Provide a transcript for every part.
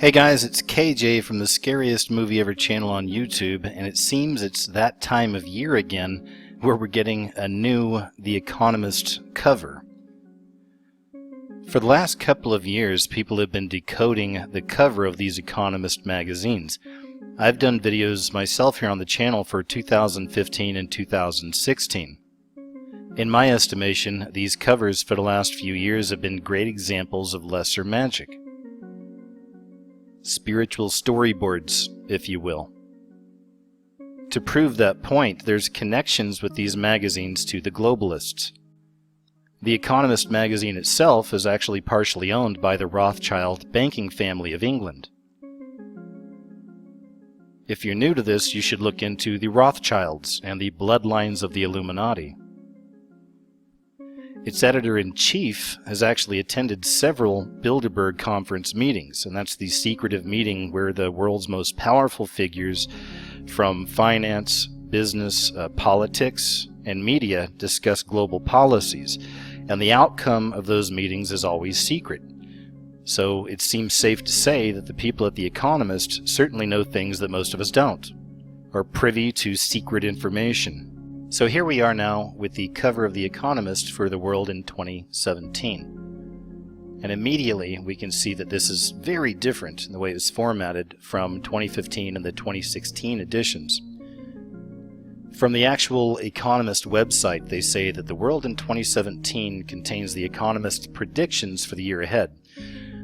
Hey guys, it's KJ from the Scariest Movie Ever channel on YouTube, and it seems it's that time of year again where we're getting a new The Economist cover. For the last couple of years, people have been decoding the cover of these Economist magazines. I've done videos myself here on the channel for 2015 and 2016. In my estimation, these covers for the last few years have been great examples of lesser magic. Spiritual storyboards, if you will. To prove that point, there's connections with these magazines to the globalists. The Economist magazine itself is actually partially owned by the Rothschild banking family of England. If you're new to this, you should look into the Rothschilds and the bloodlines of the Illuminati. Its editor-in-chief has actually attended several Bilderberg Conference meetings, and that's the secretive meeting where the world's most powerful figures from finance, business, politics, and media discuss global policies, and the outcome of those meetings is always secret. So it seems safe to say that the people at The Economist certainly know things that most of us don't, or privy to secret information. So here we are now with the cover of The Economist for the world in 2017. And immediately we can see that this is very different in the way it was formatted from 2015 and the 2016 editions. From the actual Economist website, they say that the world in 2017 contains The Economist's predictions for the year ahead.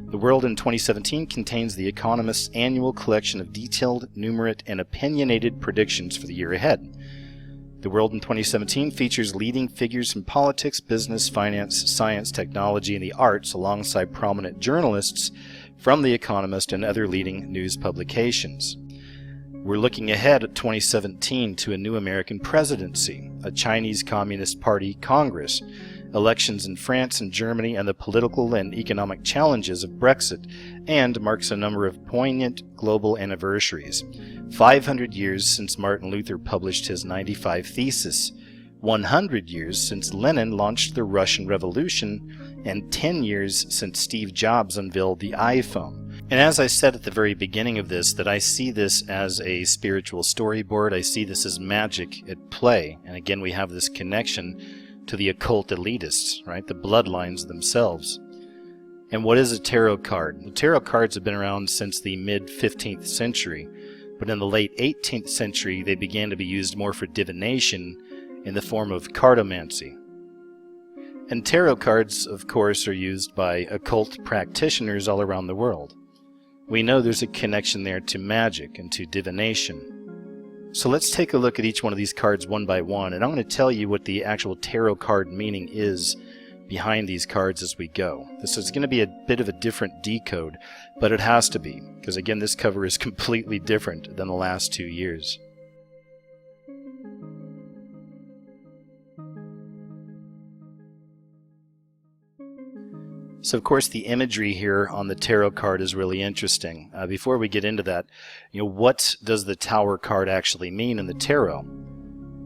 The world in 2017 contains The Economist's annual collection of detailed, numerate, and opinionated predictions for the year ahead. The world in 2017 features leading figures from politics, business, finance, science, technology, and the arts alongside prominent journalists from The Economist and other leading news publications. We're looking ahead at 2017 to a new American presidency, a Chinese Communist Party Congress, elections in France and Germany, and the political and economic challenges of Brexit, and marks a number of poignant global anniversaries. 500 years since Martin Luther published his 95 Thesis, 100 years since Lenin launched the Russian Revolution, and 10 years since Steve Jobs unveiled the iPhone. And as I said at the very beginning of this, that I see this as a spiritual storyboard, I see this as magic at play, and again we have this connection to the occult elitists, right? The bloodlines themselves. And what is a tarot card? Well, tarot cards have been around since the mid-15th century, but in the late 18th century they began to be used more for divination in the form of cartomancy. And tarot cards, of course, are used by occult practitioners all around the world. We know there's a connection there to magic and to divination. So let's take a look at each one of these cards one by one, and I'm going to tell you what the actual tarot card meaning is behind these cards as we go. This is going to be a bit of a different decode, but it has to be, because again this cover is completely different than the last 2 years. So of course the imagery here on the tarot card is really interesting. Before we get into that, what does the Tower card actually mean in the tarot?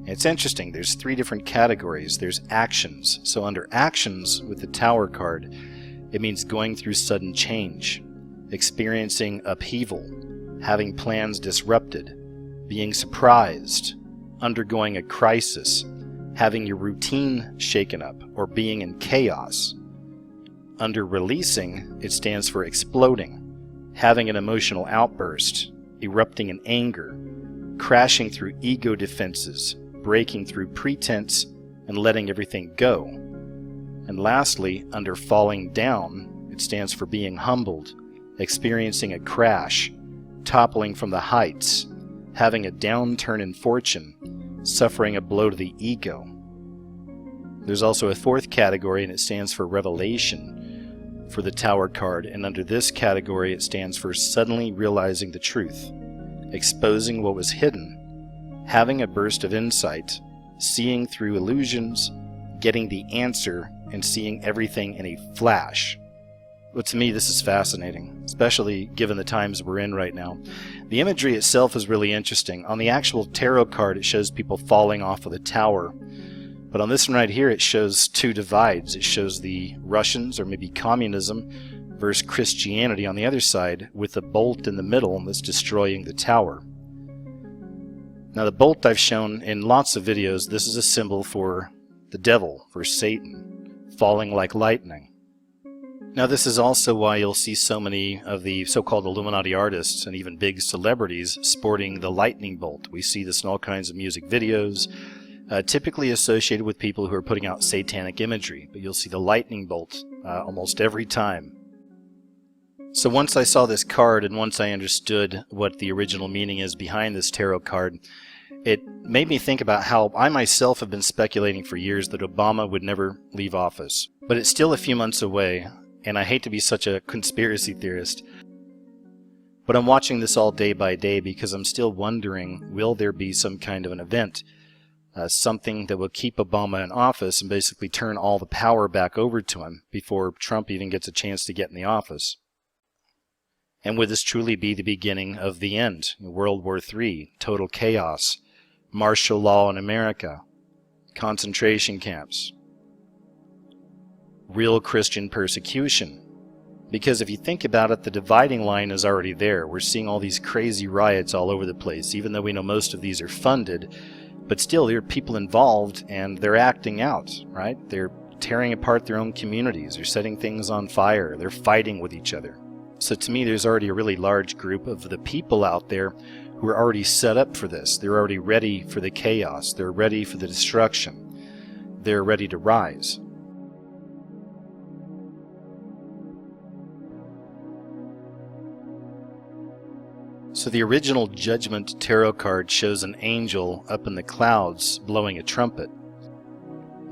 It's interesting. There's 3 different categories. There's actions. So under actions with the Tower card, it means going through sudden change, experiencing upheaval, having plans disrupted, being surprised, undergoing a crisis, having your routine shaken up, or being in chaos. Under releasing, it stands for exploding, having an emotional outburst, erupting in anger, crashing through ego defenses, breaking through pretense, and letting everything go. And lastly, under falling down, it stands for being humbled, experiencing a crash, toppling from the heights, having a downturn in fortune, suffering a blow to the ego. There's also a 4th category, and it stands for revelation for the Tower card, and under this category it stands for suddenly realizing the truth, exposing what was hidden, having a burst of insight, seeing through illusions, getting the answer, and seeing everything in a flash. But to me this is fascinating, especially given the times we're in right now. The imagery itself is really interesting. On the actual tarot card it shows people falling off of the tower, but on this one right here it shows 2 divides. It shows the Russians, or maybe communism, versus Christianity on the other side, with a bolt in the middle that's destroying the tower. Now the bolt I've shown in lots of videos, this is a symbol for the devil, for Satan, falling like lightning. Now this is also why you'll see so many of the so-called Illuminati artists and even big celebrities sporting the lightning bolt. We see this in all kinds of music videos, typically associated with people who are putting out satanic imagery, but you'll see the lightning bolt almost every time. So once I saw this card and once I understood what the original meaning is behind this tarot card, it made me think about how I myself have been speculating for years that Obama would never leave office. But it's still a few months away, and I hate to be such a conspiracy theorist, but I'm watching this all day by day because I'm still wondering, will there be some kind of an event, something that will keep Obama in office and basically turn all the power back over to him before Trump even gets a chance to get in the office? And would this truly be the beginning of the end? World War III, total chaos, martial law in America, concentration camps, real Christian persecution. Because if you think about it, the dividing line is already there. We're seeing all these crazy riots all over the place, even though we know most of these are funded. But still, there are people involved and they're acting out, right? They're tearing apart their own communities. They're setting things on fire. They're fighting with each other. So to me, there's already a really large group of the people out there who are already set up for this. They're already ready for the chaos. They're ready for the destruction. They're ready to rise. So the original Judgment Tarot card shows an angel up in the clouds blowing a trumpet.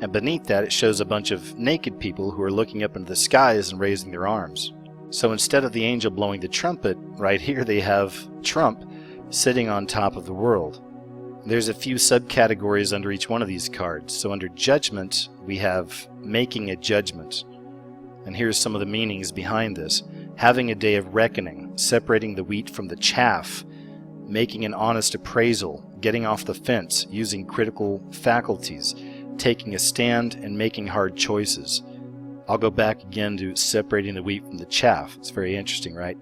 And beneath that it shows a bunch of naked people who are looking up into the skies and raising their arms. So instead of the angel blowing the trumpet, right here they have Trump sitting on top of the world. There's a few subcategories under each one of these cards. So under Judgment, we have making a judgment. And here's some of the meanings behind this. Having a day of reckoning, separating the wheat from the chaff, making an honest appraisal, getting off the fence, using critical faculties, taking a stand, and making hard choices. I'll go back again to separating the wheat from the chaff. It's very interesting, right?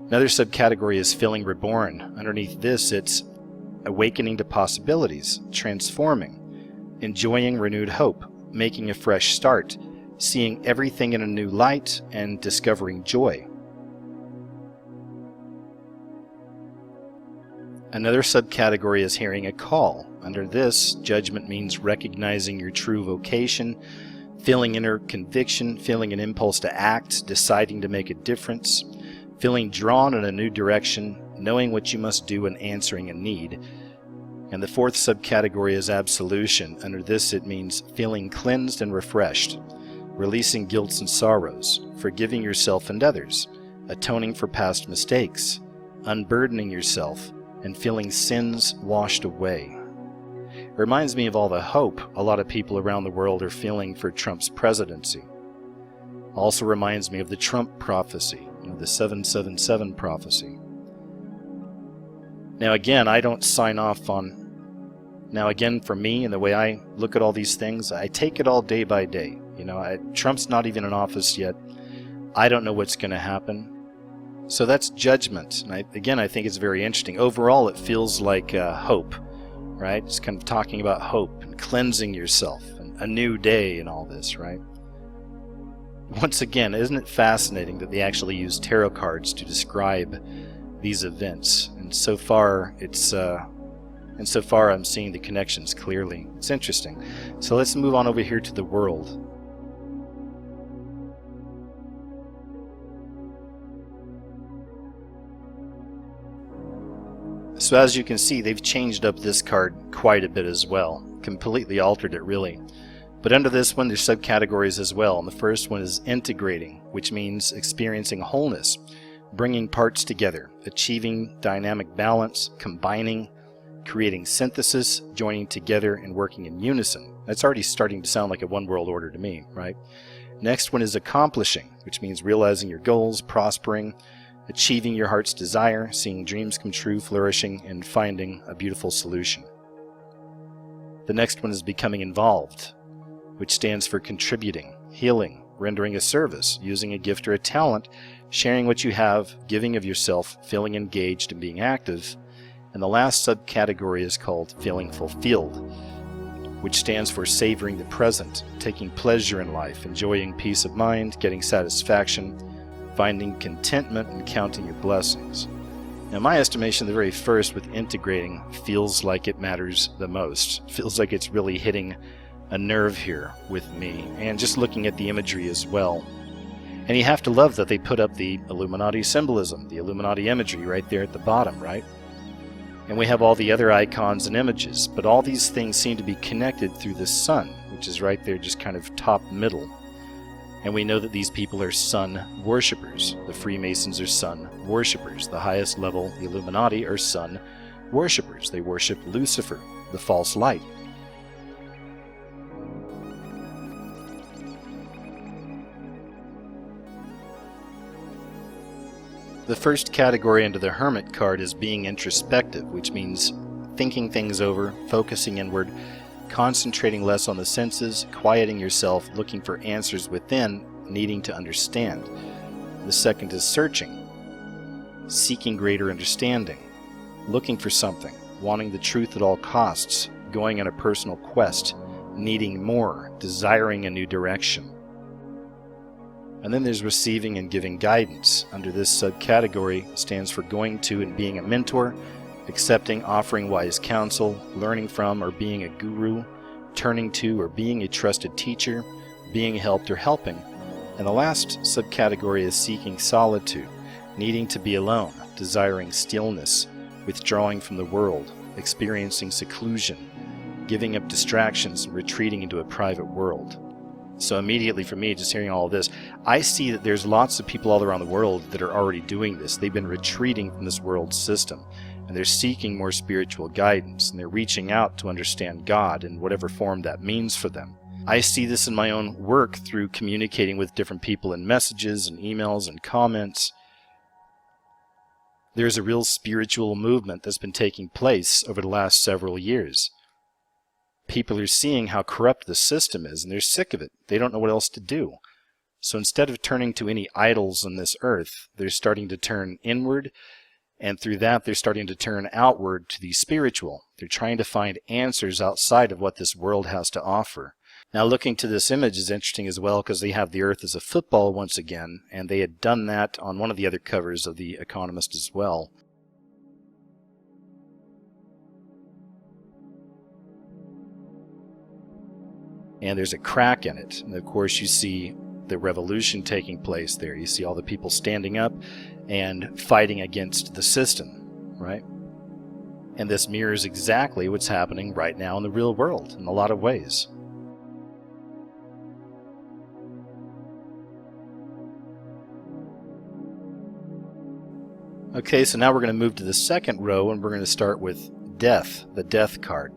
Another subcategory is feeling reborn. Underneath this, it's awakening to possibilities, transforming, enjoying renewed hope, making a fresh start, seeing everything in a new light, and discovering joy. Another subcategory is hearing a call. Under this, Judgment means recognizing your true vocation, feeling inner conviction, feeling an impulse to act, deciding to make a difference, feeling drawn in a new direction, knowing what you must do, and answering a need. And the fourth subcategory is absolution. Under this, it means feeling cleansed and refreshed, releasing guilt and sorrows, forgiving yourself and others, atoning for past mistakes, unburdening yourself, and feeling sins washed away. It reminds me of all the hope a lot of people around the world are feeling for Trump's presidency. Also reminds me of the Trump prophecy, the 777 prophecy. Now again, I don't sign off on... Now again, for me and the way I look at all these things, I take it all day by day. Trump's not even in office yet. I don't know what's going to happen. So that's Judgment. And I think it's very interesting. Overall, it feels like hope. Right? It's kind of talking about hope and cleansing yourself and a new day and all this, right? Once again, isn't it fascinating that they actually use tarot cards to describe these events? And so far, I'm seeing the connections clearly. It's interesting. So let's move on over here to the world. So as you can see, they've changed up this card quite a bit as well. Completely altered it, really. But under this one, there's subcategories as well. And the first one is integrating, which means experiencing wholeness, bringing parts together, achieving dynamic balance, combining, creating synthesis, joining together, and working in unison. That's already starting to sound like a one world order to me, right? Next one is accomplishing, which means realizing your goals, prospering, achieving your heart's desire, seeing dreams come true, flourishing, and finding a beautiful solution. The next one is becoming involved, which stands for contributing, healing, rendering a service, using a gift or a talent, sharing what you have, giving of yourself, feeling engaged and being active. And the last subcategory is called feeling fulfilled, which stands for savoring the present, taking pleasure in life, enjoying peace of mind, getting satisfaction, finding contentment, and counting your blessings. Now, in my estimation, the very first with integrating feels like it matters the most. It feels like it's really hitting a nerve here with me, and just looking at the imagery as well. And you have to love that they put up the Illuminati symbolism, the Illuminati imagery right there at the bottom, right? And we have all the other icons and images, but all these things seem to be connected through the sun, which is right there just kind of top middle. And we know that these people are sun worshippers. The Freemasons are sun worshippers. The highest level, the Illuminati, are sun worshippers. They worship Lucifer, the false light. The first category under the Hermit card is being introspective, which means thinking things over, focusing inward, concentrating less on the senses, quieting yourself, looking for answers within, needing to understand. The second is searching, seeking greater understanding, looking for something, wanting the truth at all costs, going on a personal quest, needing more, desiring a new direction. And then there's receiving and giving guidance. Under this subcategory stands for going to and being a mentor, accepting, offering wise counsel, learning from or being a guru, turning to or being a trusted teacher, being helped or helping. And the last subcategory is seeking solitude, needing to be alone, desiring stillness, withdrawing from the world, experiencing seclusion, giving up distractions, and retreating into a private world. So immediately for me, just hearing all of this, I see that there's lots of people all around the world that are already doing this. They've been retreating from this world system, and they're seeking more spiritual guidance, and they're reaching out to understand God in whatever form that means for them. I see this in my own work through communicating with different people in messages and emails and comments. There's a real spiritual movement that's been taking place over the last several years. People are seeing how corrupt the system is, and they're sick of it. They don't know what else to do. So instead of turning to any idols on this earth, they're starting to turn inward, and through that they're starting to turn outward to the spiritual. They're trying to find answers outside of what this world has to offer. Now, looking to this image is interesting as well, because they have the earth as a football once again, and they had done that on one of the other covers of the Economist as well. And there's a crack in it. And of course you see the revolution taking place there. You see all the people standing up and fighting against the system, right? And this mirrors exactly what's happening right now in the real world in a lot of ways. Okay, so now we're going to move to the second row, and we're going to start with death, the death card.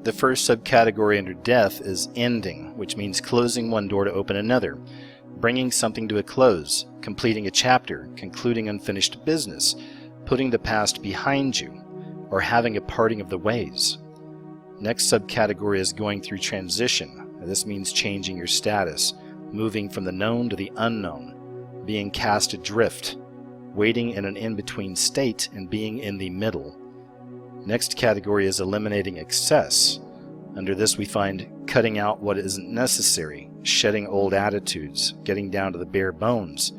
The first subcategory under death is ending, which means closing one door to open another, bringing something to a close, completing a chapter, concluding unfinished business, putting the past behind you, or having a parting of the ways. Next subcategory is going through transition. This means changing your status, moving from the known to the unknown, being cast adrift, waiting in an in-between state, and being in the middle. Next category is eliminating excess. Under this we find cutting out what isn't necessary, shedding old attitudes, getting down to the bare bones,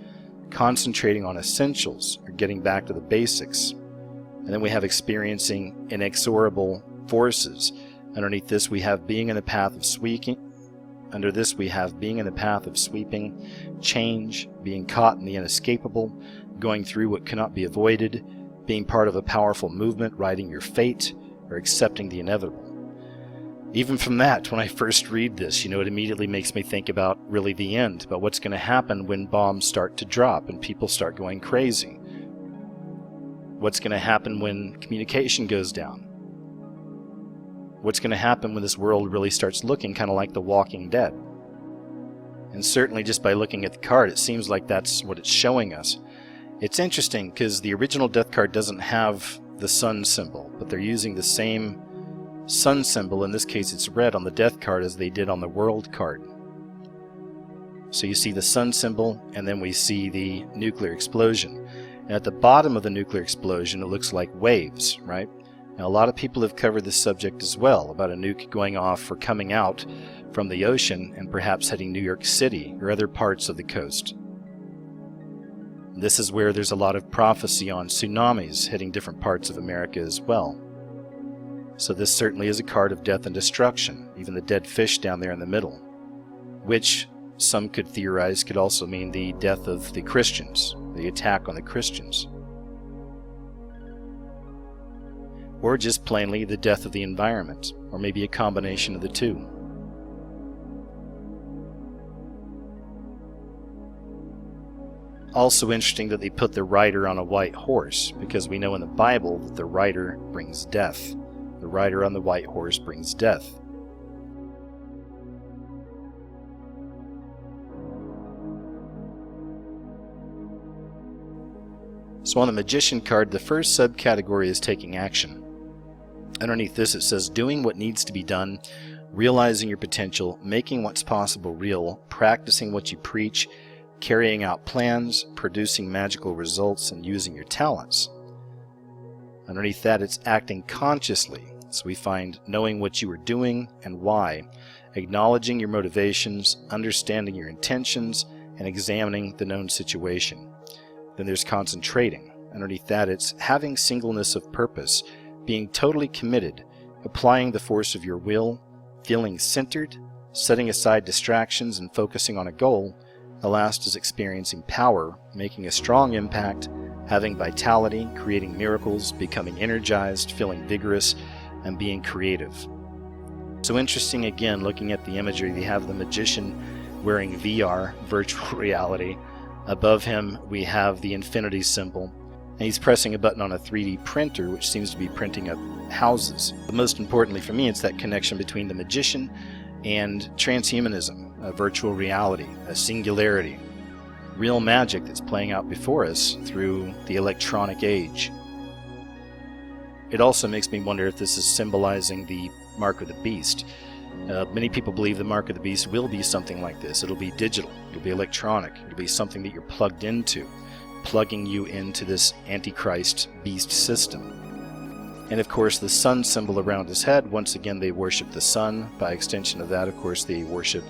concentrating on essentials, or getting back to the basics. And then we have experiencing inexorable forces. Underneath this we have being in the path of sweeping. Under this we have being in the path of sweeping, change, being caught in the inescapable, going through what cannot be avoided, being part of a powerful movement, writing your fate, or accepting the inevitable. Even from that, when I first read this, it immediately makes me think about really the end, about what's going to happen when bombs start to drop and people start going crazy. What's going to happen when communication goes down? What's going to happen when this world really starts looking kind of like The Walking Dead? And certainly just by looking at the card, it seems like that's what it's showing us. It's interesting because the original death card doesn't have the sun symbol, but they're using the same sun symbol, in this case it's red, on the death card as they did on the world card. So you see the sun symbol, and then we see the nuclear explosion. And at the bottom of the nuclear explosion, it looks like waves, right? Now, a lot of people have covered this subject as well, about a nuke going off or coming out from the ocean and perhaps hitting New York City or other parts of the coast. This is where there's a lot of prophecy on tsunamis hitting different parts of America as well. So this certainly is a card of death and destruction, even the dead fish down there in the middle, which some could theorize could also mean the death of the Christians, the attack on the Christians. Or just plainly the death of the environment, or maybe a combination of the two. Also interesting that they put the rider on a white horse, because we know in the Bible that the rider brings death. The rider on the white horse brings death. So on the Magician card, the first subcategory is taking action. Underneath this it says doing what needs to be done, realizing your potential, making what's possible real, practicing what you preach, carrying out plans, producing magical results, and using your talents. Underneath that it's acting consciously. So we find knowing what you are doing and why, acknowledging your motivations, understanding your intentions, and examining the known situation. Then there's concentrating. Underneath that it's having singleness of purpose, being totally committed, applying the force of your will, feeling centered, setting aside distractions and focusing on a goal. The last is experiencing power, making a strong impact, having vitality, creating miracles, becoming energized, feeling vigorous, and being creative. So interesting again, looking at the imagery, we have the magician wearing VR, virtual reality. Above him we have the infinity symbol, and he's pressing a button on a 3D printer which seems to be printing up houses. But most importantly for me, it's that connection between the magician and transhumanism, a virtual reality, a singularity, real magic that's playing out before us through the electronic age. It also makes me wonder if this is symbolizing the mark of the beast. Many people believe the mark of the beast will be something like this. It'll be digital, it'll be electronic, it'll be something that you're plugged into, plugging you into this Antichrist beast system. And of course the sun symbol around his head, once again they worship the sun. By extension of that, of course, they worship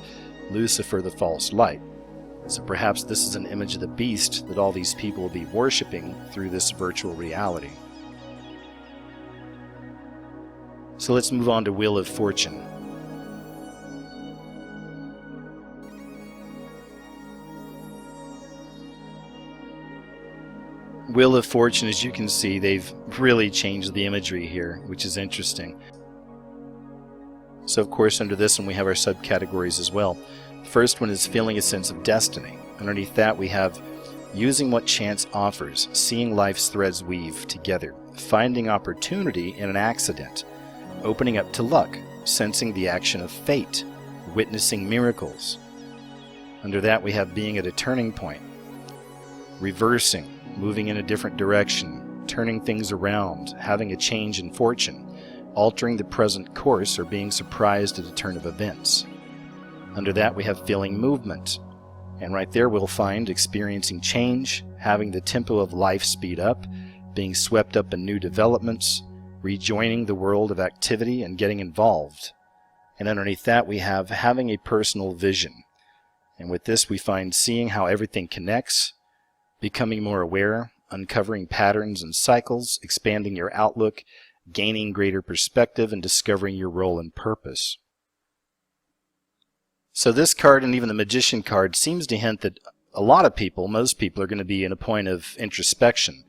Lucifer, the false light. So perhaps this is an image of the beast that all these people will be worshiping through this virtual reality. So let's move on to Wheel of Fortune. Wheel of Fortune, as you can see, they've really changed the imagery here, which is interesting. So of course under this one we have our subcategories as well. The first one is feeling a sense of destiny. Underneath that we have using what chance offers, seeing life's threads weave together, finding opportunity in an accident, opening up to luck, sensing the action of fate, witnessing miracles. Under that we have being at a turning point, reversing, moving in a different direction, turning things around, having a change in fortune, altering the present course, or being surprised at a turn of events. Under that we have feeling movement, and right there we'll find experiencing change, having the tempo of life speed up, being swept up in new developments, rejoining the world of activity and getting involved. And underneath that we have having a personal vision, and with this we find seeing how everything connects, becoming more aware, uncovering patterns and cycles, expanding your outlook, gaining greater perspective, and discovering your role and purpose. So this card, and even the Magician card, seems to hint that a lot of people, most people, are going to be in a point of introspection.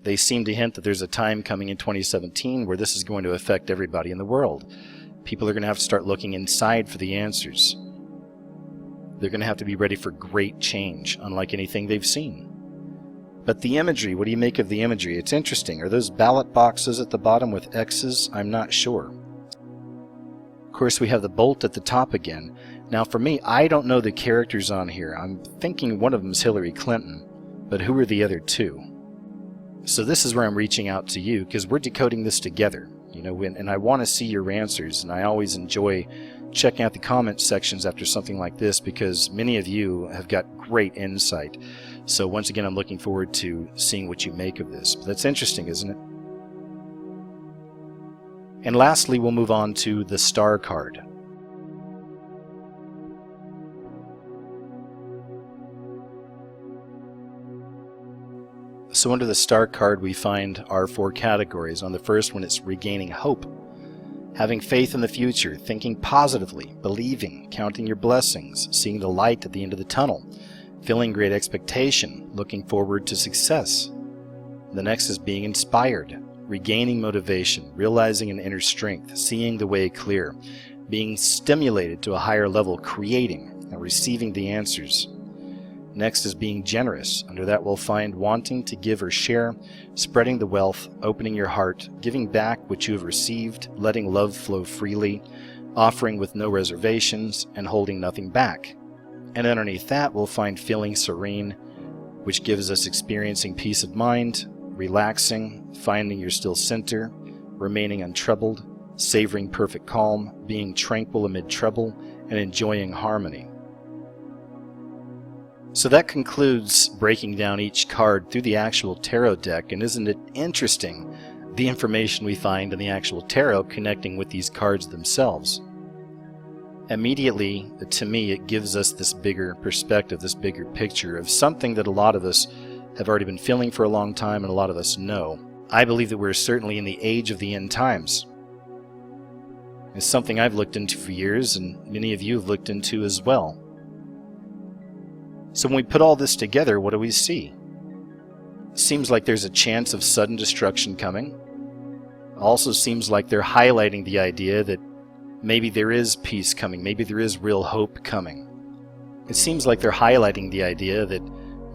They seem to hint that there's a time coming in 2017 where this is going to affect everybody in the world. People are going to have to start looking inside for the answers. They're going to have to be ready for great change, unlike anything they've seen. But the imagery, what do you make of the imagery? It's interesting. Are those ballot boxes at the bottom with X's? I'm not sure. Of course, we have the bolt at the top again. Now for me, I don't know the characters on here. I'm thinking one of them is Hillary Clinton, but who are the other two? So this is where I'm reaching out to you, because we're decoding this together. and I want to see your answers, and I always enjoy checking out the comment sections after something like this because many of you have got great insight. So once again, I'm looking forward to seeing what you make of this. But that's interesting, isn't it? And lastly, we'll move on to the star card. So under the star card, we find our 4 categories. On the first one, it's regaining hope. Having faith in the future, thinking positively, believing, counting your blessings, seeing the light at the end of the tunnel, feeling great expectation, looking forward to success. The next is being inspired, regaining motivation, realizing an inner strength, seeing the way clear, being stimulated to a higher level, creating, and receiving the answers. Next is being generous. Under that we'll find wanting to give or share, spreading the wealth, opening your heart, giving back what you have received, letting love flow freely, offering with no reservations, and holding nothing back. And underneath that we'll find feeling serene, which gives us experiencing peace of mind, relaxing, finding your still center, remaining untroubled, savoring perfect calm, being tranquil amid trouble, and enjoying harmony. So that concludes breaking down each card through the actual tarot deck, and isn't it interesting the information we find in the actual tarot connecting with these cards themselves? Immediately, to me, it gives us this bigger perspective, this bigger picture of something that a lot of us have already been feeling for a long time and a lot of us know. I believe that we're certainly in the age of the end times. It's something I've looked into for years, and many of you have looked into as well. So when we put all this together, what do we see? It seems like there's a chance of sudden destruction coming. It also seems like they're highlighting the idea that maybe there is peace coming, maybe there is real hope coming. It seems like they're highlighting the idea that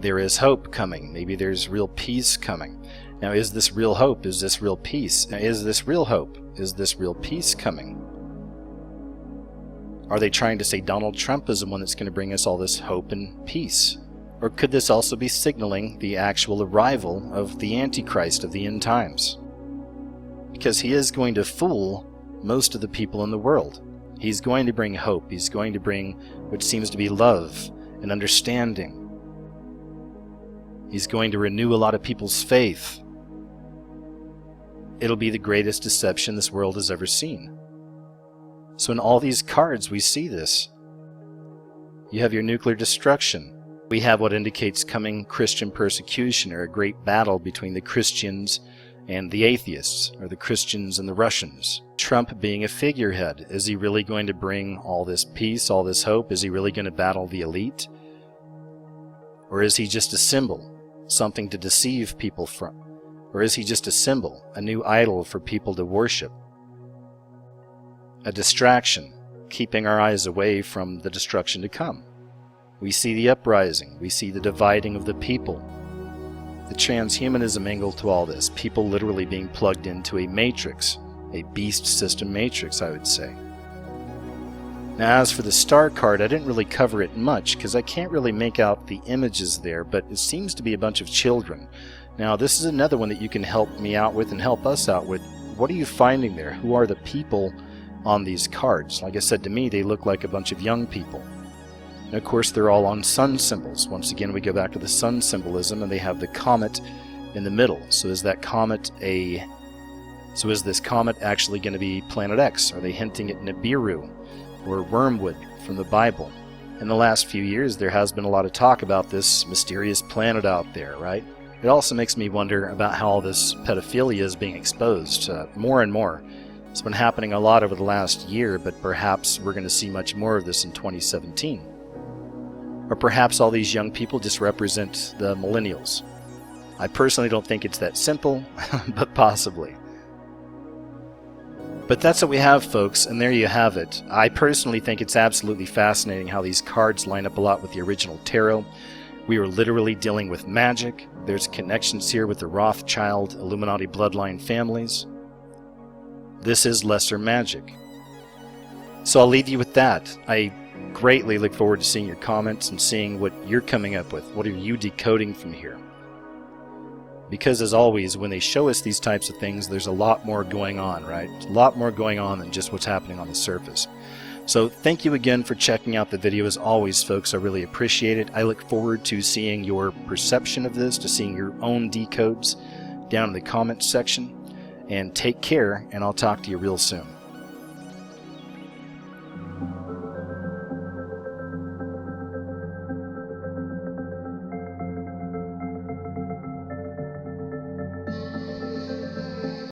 there is hope coming, maybe there's real peace coming. Now, is this real hope? Is this real peace? Now, is this real hope? Is this real peace coming? Are they trying to say Donald Trump is the one that's going to bring us all this hope and peace? Or could this also be signaling the actual arrival of the Antichrist of the end times? Because he is going to fool most of the people in the world. He's going to bring hope. He's going to bring what seems to be love and understanding. He's going to renew a lot of people's faith. It'll be the greatest deception this world has ever seen. So in all these cards, we see this. You have your nuclear destruction. We have what indicates coming Christian persecution, or a great battle between the Christians and the atheists, or the Christians and the Russians. Trump being a figurehead. Is he really going to bring all this peace, all this hope? Is he really going to battle the elite? Or is he just a symbol, something to deceive people from? Or is he just a symbol, a new idol for people to worship? A distraction, keeping our eyes away from the destruction to come. We see the uprising, we see the dividing of the people, the transhumanism angle to all this, people literally being plugged into a matrix, a beast system matrix, I would say. Now, as for the star card, I didn't really cover it much because I can't really make out the images there, but it seems to be a bunch of children. Now, this is another one that you can help me out with and help us out with. What are you finding there? Who are the people on these cards? Like I said, to me, they look like a bunch of young people. And of course, they're all on sun symbols. Once again, we go back to the sun symbolism, and they have the comet in the middle. So is that comet So is this comet actually going to be Planet X? Are they hinting at Nibiru or Wormwood from the Bible? In the last few years, there has been a lot of talk about this mysterious planet out there, right? It also makes me wonder about how all this pedophilia is being exposed more and more. It's been happening a lot over the last year, but perhaps we're going to see much more of this in 2017. Or perhaps all these young people just represent the millennials. I personally don't think it's that simple, but possibly. But that's what we have, folks, and there you have it. I personally think it's absolutely fascinating how these cards line up a lot with the original tarot. We are literally dealing with magic. There's connections here with the Rothschild, Illuminati bloodline families. This is lesser magic. So I'll leave you with that. I greatly look forward to seeing your comments and seeing what you're coming up with. What are you decoding from here? Because as always, when they show us these types of things, there's a lot more going on, right? A lot more going on than just what's happening on the surface. So thank you again for checking out the video. As always, folks, I really appreciate it. I look forward to seeing your perception of this, to seeing your own decodes down in the comments section. And take care, and I'll talk to you real soon.